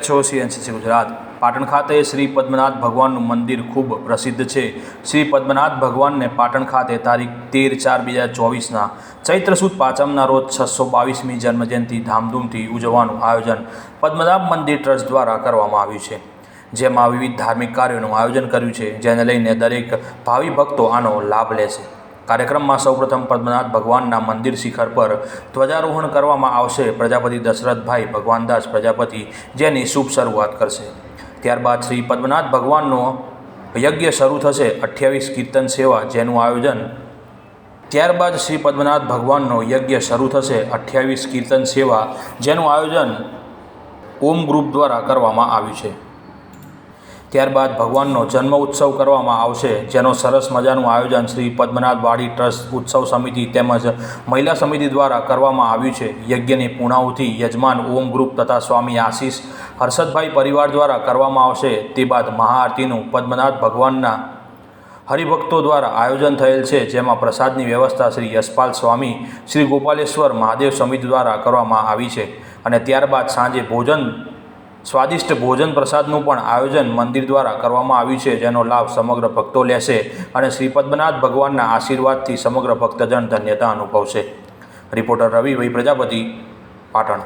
છો CNCC ગુજરાત। પાટણ ખાતે શ્રી પદ્મનાથ ભગવાનનું મંદિર ખૂબ પ્રસિદ્ધ છે। શ્રી પદ્મનાથ ભગવાનને પાટણ ખાતે તારીખ 13/4/2024ના ચૈત્ર સુદ પાંચમના રોજ 622મી જન્મજયંતિ ધામધૂમથી ઉજવવાનું આયોજન પદ્મનાભ મંદિર ટ્રસ્ટ દ્વારા કરવામાં આવ્યું છે, જેમાં વિવિધ ધાર્મિક કાર્યોનું આયોજન કર્યું છે, જેને લઈને દરેક ભાવિ ભક્તો આનો લાભ લેશે। कार्यक्रम में सौप्रथम पद्मनाथ भगवान मंदिर शिखर पर ध्वजारोहण करवामां आवशे। प्रजापति दशरथ भाई भगवानदास प्रजापति जेनी शुभ शुरुआत करशे। त्यारबाद श्री पद्मनाथ भगवान यज्ञ शुरू थशे। 28 कीर्तन सेवा जेनुं आयोजन त्यारबाद श्री पद्मनाथ भगवान यज्ञ शुरू थशे। 28 कीर्तन सेवा जेनुं आयोजन ओम ग्रुप द्वारा करवामां आव्युं छे। त्यारबाद भगवाननो जन्म उत्सव करवामां आवशे, जेनो सरस मजानुं आयोजन श्री पद्मनाथ वाड़ी ट्रस्ट उत्सव समिति तेमज महिला समिति द्वारा करवामां आव्युं छे। यज्ञनी पूर्णाहुति यजमान ओम ग्रुप तथा स्वामी आशीष हर्षदभाई परिवार द्वारा करवामां आवशे। ते बाद महाआरतीनुं पद्मनाथ भगवानना हरिभक्तों द्वारा आयोजन थयेल छे, जेमां प्रसादनी व्यवस्था श्री यशपाल स्वामी श्री गोपालेश्वर महादेव समिति द्वारा करवामां आवी छे। अने त्यारबाद सांजे स्वादिष्ट भोजन प्रसादનું પણ આયોજન મંદિર દ્વારા કરવામાં આવ્યું છે, જેનો લાભ સમગ્ર ભક્તો લેશે અને શ્રી પદ્મનાથ ભગવાનના આશીર્વાદથી સમગ્ર ભક્તજન ધન્યતા અનુભવશે। રિપોર્ટર રવિ પ્રજાપતિ, પાટણ।